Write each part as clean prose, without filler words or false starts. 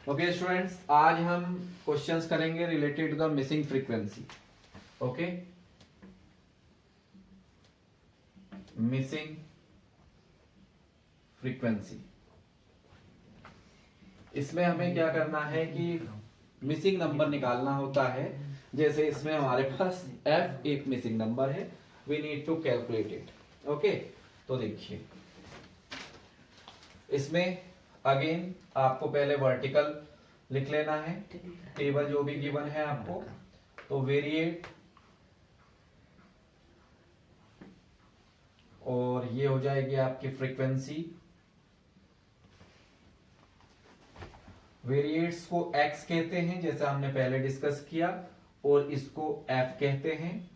Okay students, आज हम questions करेंगे related to the missing frequency. Okay, missing frequency. इसमें हमें क्या करना है कि मिसिंग नंबर निकालना होता है. जैसे इसमें हमारे पास f एक मिसिंग नंबर है, we need to calculate it. Okay, तो देखिए इसमें अगेन आपको पहले वर्टिकल लिख लेना है, टेबल जो भी गिवन है आपको. तो वेरिएट, और ये हो जाएगी आपकी फ्रीक्वेंसी. वेरिएट्स को x कहते हैं जैसा हमने पहले डिस्कस किया, और इसको f कहते हैं.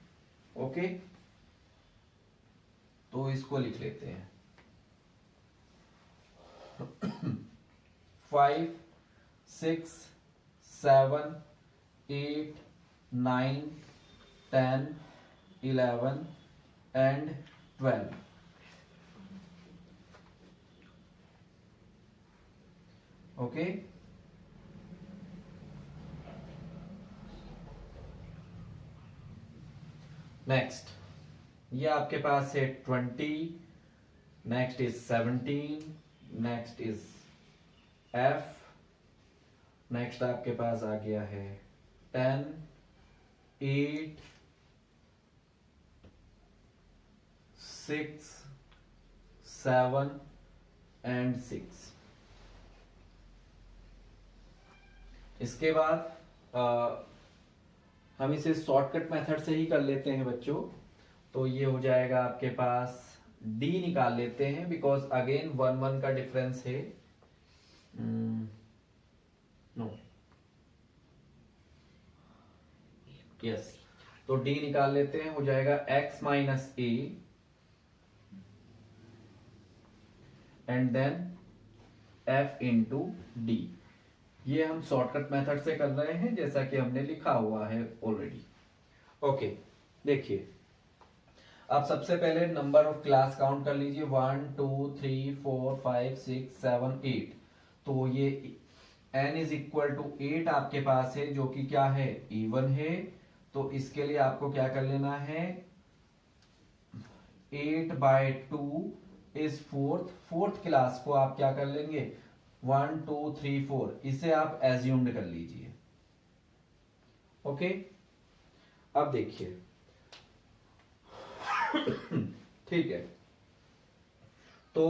ओके, तो इसको लिख लेते हैं 5, 6, 7, 8, 9, 10, 11 and 12. ओके, नेक्स्ट ये आपके पास है 20, next is 17, next is f, next आपके पास आ गया है 10, 8, 6, 7 and 6. इसके बाद हम इसे शॉर्टकट मेथड से ही कर लेते हैं बच्चों. तो ये हो जाएगा आपके पास d निकाल लेते हैं, बिकॉज अगेन 1 का डिफरेंस है. नो, यस, तो d निकाल लेते हैं, हो जाएगा x minus a and then f into d. ये हम शॉर्टकट मेथड से कर रहे हैं जैसा कि हमने लिखा हुआ है ऑलरेडी. ओके, देखिए आप सबसे पहले नंबर ऑफ क्लास काउंट कर लीजिए. 1, 2, 3, 4, 5, 6, 7, 8. तो ये n इज इक्वल टू 8 आपके पास है, जो कि क्या है, इवन है. तो इसके लिए आपको क्या कर लेना है, 8/2 इज फोर्थ क्लास को आप क्या कर लेंगे, 1, 2, 3, 4, इसे आप एज्यूम्ड कर लीजिए. ओके, अब देखिए ठीक है. तो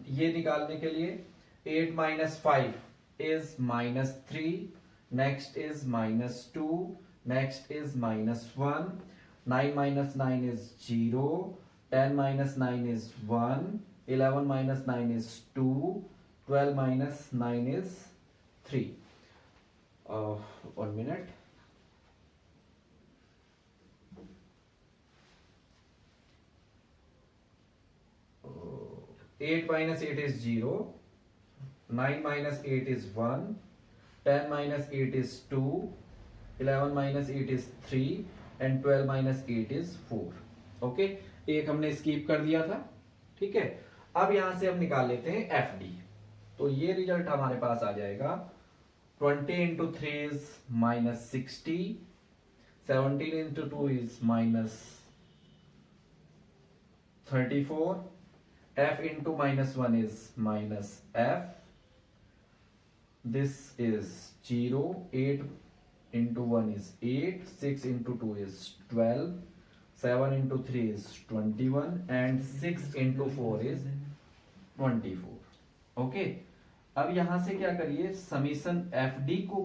ये निकालने के लिए 8 minus 5 is -3, next is -2, next is -1, 9 minus 9 is 0, 10 minus 9 is 1, 11 minus 9 is 2, 12 minus 9 is 3. 1 minute. Uh, 8 minus 8 is 0. 9 minus 8 is 1. 10 minus 8 is 2. 11 minus 8 is 3. And 12 minus 8 is 4. Okay, एक हमने स्कीप कर दिया था. ठीक है, अब यहां से हम निकाल लेते हैं एफ डी. तो ये रिजल्ट हमारे पास आ जाएगा 20 into 3 is -60, 17 into 2 is -34, f into -1 is -f, this is 0, 8 into 1 is 8, 6 into 2 is 12, 7 into 3 is 21 and 6 into 4 is 24. Okay, अब यहां से क्या करिए, समीशन एफ डी को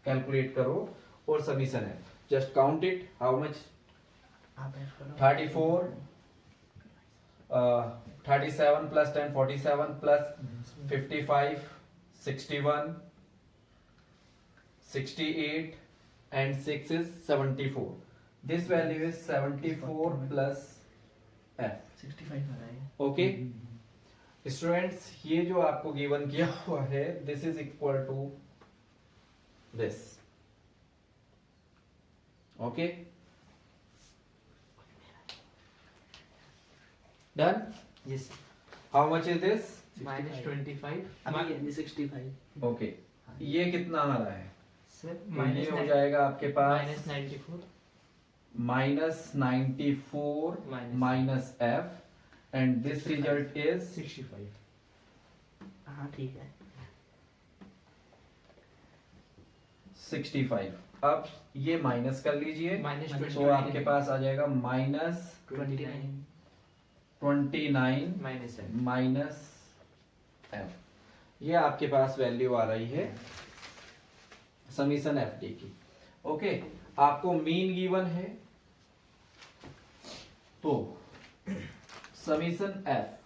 कैलकुलेट करो और summation F. Just count it, how much, 34, 37 plus 10 47 plus 55 61 68 and 6 is 74. This value is 74 plus f. 65 okay students, ये जो आपको गिवन किया हुआ है, this is equal to this. Okay, done. Yes. How much is this, -25. अभी 65. Okay, ये कितना आ रहा है सर तो ये हो जाएगा आपके पास -94 -94 minus F and this result is 65। हाँ ठीक है। 65। अब ये माइनस कर लीजिए -29 तो आपके पास आ जाएगा -29 माइनस एफ। ये आपके पास वैल्यू आ रही है समीशन एफ डी की। ओके, आपको मीन गिवन है तो समीशन एफ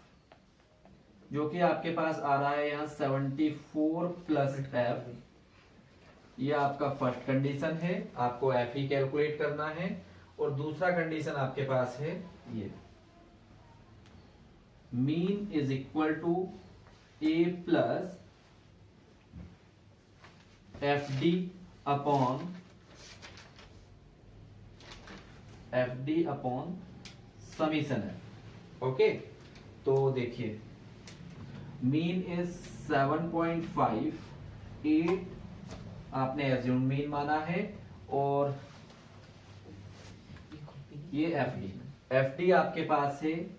जो कि आपके पास आ रहा है यहाँ 74 प्लस एफ, ये आपका फर्स्ट कंडीशन है, आपको एफ ही कैलकुलेट करना है। और दूसरा कंडीशन आपके पास है ये mean is equal to a plus f d upon summation है। ओके, तो देखिए मीन इज 7.58 आपने एज्यूम मीन माना है और ये एफ डी आपके पास है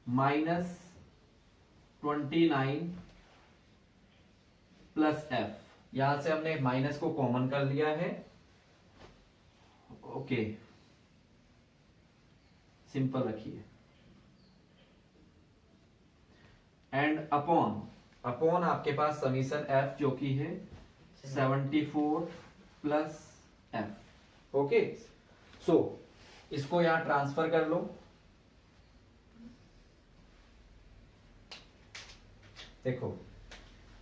-29 प्लस एफ। यहां से हमने माइनस को कॉमन कर लिया है। ओके, सिंपल रखिए एंड अपॉन आपके पास समीशन एफ जो कि है 74 प्लस एफ। ओके, सो इसको यहां ट्रांसफर कर लो। देखो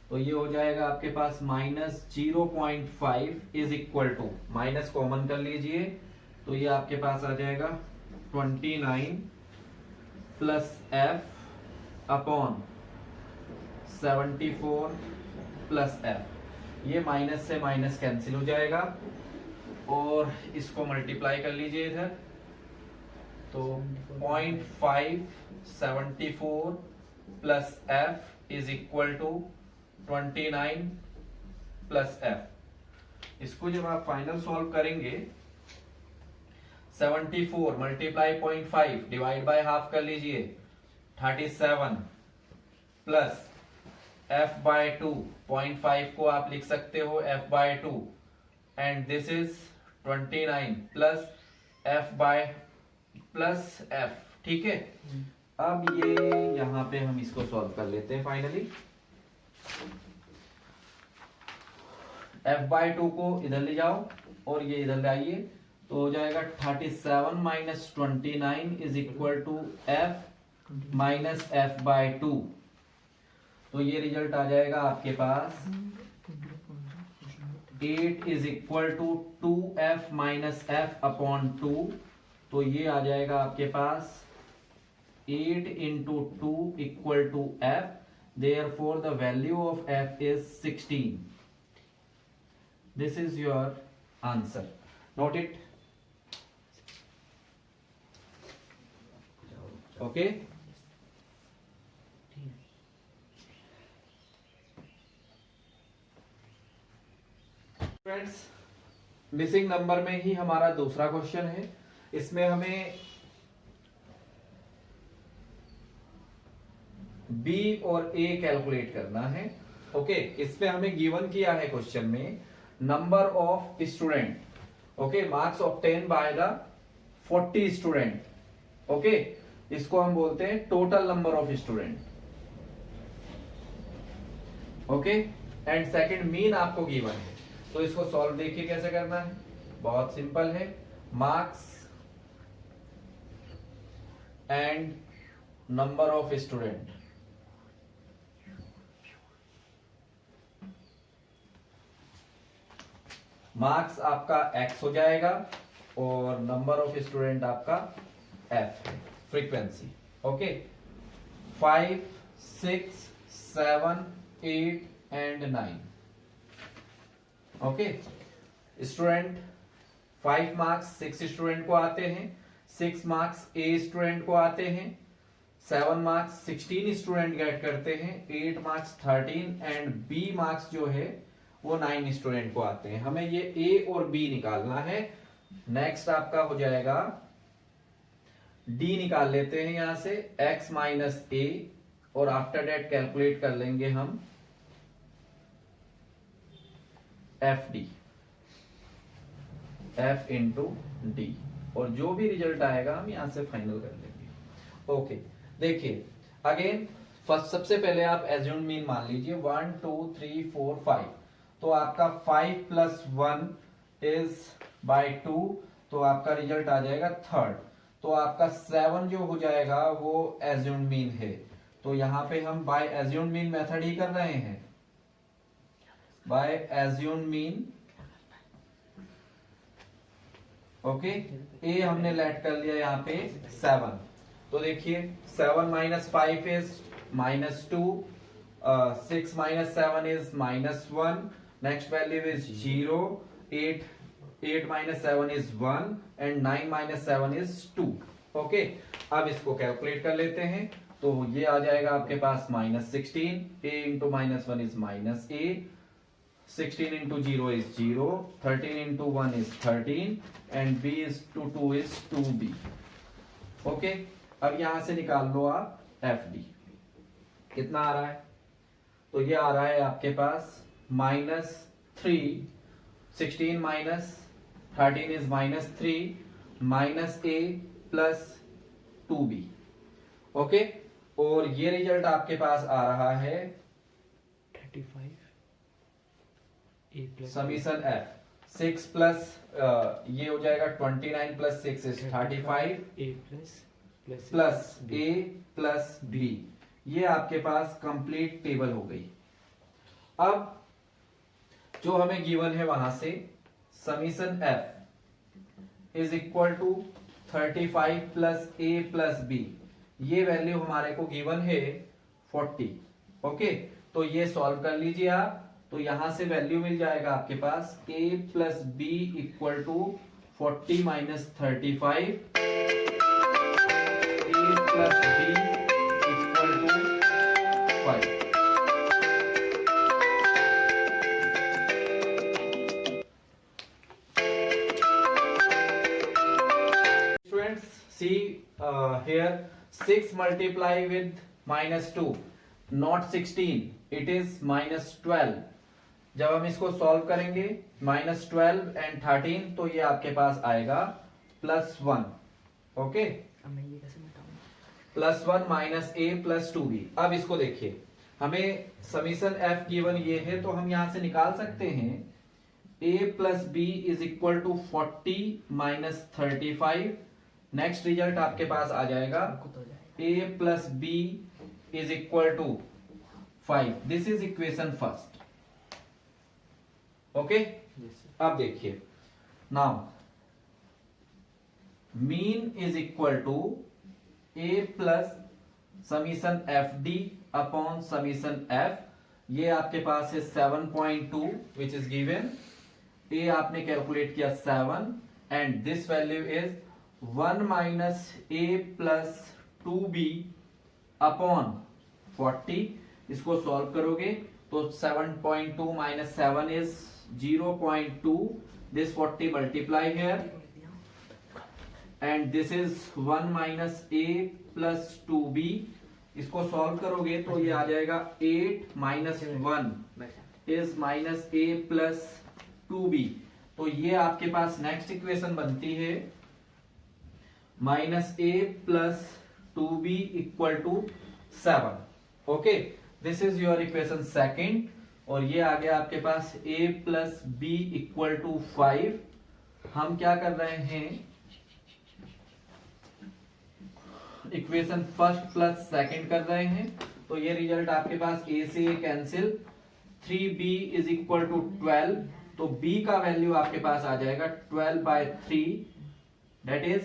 तो ये हो जाएगा आपके पास -0.5 is equal to, minus common कर लीजिए तो ये आपके पास आ जाएगा 29 plus f upon 74 plus f. ये माइनस से माइनस कैंसिल हो जाएगा और इसको मल्टीप्लाई कर लीजिए इधर तो 0.5 74 plus f is equal to 29 plus f. इसको जब आप फाइनल सॉल्व करेंगे 74 मल्टीप्लाई 0.5 डिवाइड बाय हाफ कर लीजिए 37 प्लस f बाय 2, 0.5 को आप लिख सकते हो f by 2 and this is 29 plus f by plus f। ठीक है, अब ये यहां पे हम इसको सॉल्व कर लेते हैं फाइनली। f बाय 2 को इधर ले जाओ और ये इधर ले आइए तो हो जाएगा 37 minus 29 is equal to f minus f by 2। तो ये रिजल्ट आ जाएगा आपके पास 8 is equal to 2f minus f upon 2। तो ये आ जाएगा आपके पास 8 into 2 equal to f, therefore the value of f is 16. This is your answer. Note it. Okay. Friends, missing number में ही हमारा दूसरा क्वेश्चन है। इसमें हमें बी और ए कैलकुलेट करना है। ओके, इसमें हमें गिवन किया है क्वेश्चन में number of student. Okay, marks obtain by the 40 student. Okay, इसको हम बोलते हैं total number of student. Okay, and second mean आपको गिवन है। तो इसको सॉल्व देखिए कैसे करना है, बहुत सिंपल है। Marks and number of student. Marks आपका x हो जाएगा और नंबर ऑफ स्टूडेंट आपका f है, frequency. Okay, 5, 6, 7, 8 and 9। Okay, student 5 marks 6 student को आते हैं, 6 मार्क्स ए स्टूडेंट को आते हैं, 7 मार्क्स 16 स्टूडेंट गेट करते हैं, 8 मार्क्स 13 एंड बी मार्क्स जो है वो 9 स्टूडेंट को आते हैं। हमें ये ए और बी निकालना है। नेक्स्ट आपका हो जाएगा डी निकाल लेते हैं यहां से, x माइनस ए, और आफ्टर डेट कैलकुलेट कर लेंगे हम F D, F into D, और जो भी रिजल्ट आएगा हम यहां से फाइनल कर लेंगे। ओके, देखिए अगेन फर्स्ट सबसे पहले आप एज्यूम मीन मान लीजिए 1 2 3 4 5, तो आपका 5 प्लस 1 इज बाय 2, तो आपका रिजल्ट आ जाएगा थर्ड। तो आपका 7 जो हो जाएगा वो एज्यूम मीन है, तो यहां पे हम बाय एज्यूम मीन मेथड ही कर रहे हैं, बाय एज्यूम मीन। ओके, ए हमने लेट कर लिया यहाँ पे 7, तो देखिए 7 minus 5 is -2, 6 minus 7 is -1, next value is 0, 8 minus 7 is 1 and 9 minus 7 is 2। Okay, अब इसको कैलकुलेट कर लेते हैं, तो ये आ जाएगा आपके पास -16, a into -1 is -a, 16 into 0 is 0, 13 into 1 is 13 and b is to 2 is 2b। Okay, अब यहां से निकाल लो आप fd, कितना आ रहा है, तो ये आ रहा है आपके पास -3, 16 minus 13 is -3 minus a plus 2b। Okay, और ये रिजल्ट आपके पास आ रहा है 35 समीशन f 6 प्लस ये हो जाएगा 29 plus 6 is 35 a plus a plus b। ये आपके पास कंप्लीट टेबल हो गई। अब जो हमें गिवन है वहां से summation f is equal to 35 plus a plus b, ये वैल्यू हमारे को गिवन है 40। ओके, तो ये सॉल्व कर लीजिए आप, तो यहां से वैल्यू मिल जाएगा आपके पास a plus b equal to 40 minus 35, a plus b equal to 5। Students see here 6 multiply with -2 not 16, it is -12। जब हम इसको सॉल्व करेंगे -12 एंड 13, तो ये आपके पास आएगा +1। ओके, अब मैं ये कैसे मिटाऊं? +1 माइनस a प्लस 2b। अब इसको देखिए, हमें समीशन f गिवन ये है, तो हम यहां से निकाल सकते हैं a plus b is equal to 40 minus 35। Next result आपके पास आ जाएगा खुद हो जाएगा। a plus b is equal to 5। This is equation first. Okay, अब देखिए now mean is equal to a plus summation f d upon summation f। ये आपके पास है 7.2 विच इज गिवन, a आपने कैलकुलेट किया 7 and this value is 1 minus a plus 2b upon 40। इसको solve करोगे तो 7.2 minus 7 is 0.2, this 40 multiply here and this is 1 minus a plus 2b। इसको सॉल्व करोगे तो ये आ जाएगा 8 minus 1 is minus a plus 2b। तो ये आपके पास नेक्स्ट इक्वेशन बनती है -a plus 2b equal to 7। Okay, this is your equation second, और ये आ गया आपके पास a plus b equal to 5। हम क्या कर रहे हैं, इक्वेशन फर्स्ट प्लस सेकंड कर रहे हैं, तो ये रिजल्ट आपके पास a से a cancel, 3b is equal to 12, तो b का वैल्यू आपके पास आ जाएगा 12/3, that is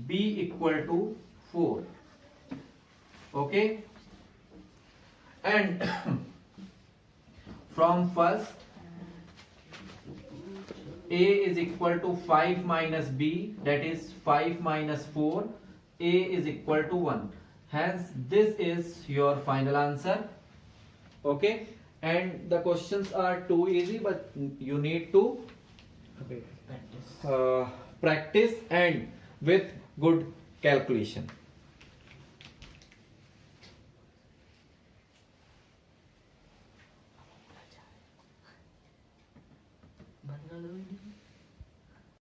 b equal to 4। Okay, and from first a is equal to 5 minus b, that is 5 minus 4, a is equal to 1. Hence this is your final answer. Okay, and the questions are too easy, but you need to Okay, practice. practice and with good calculation.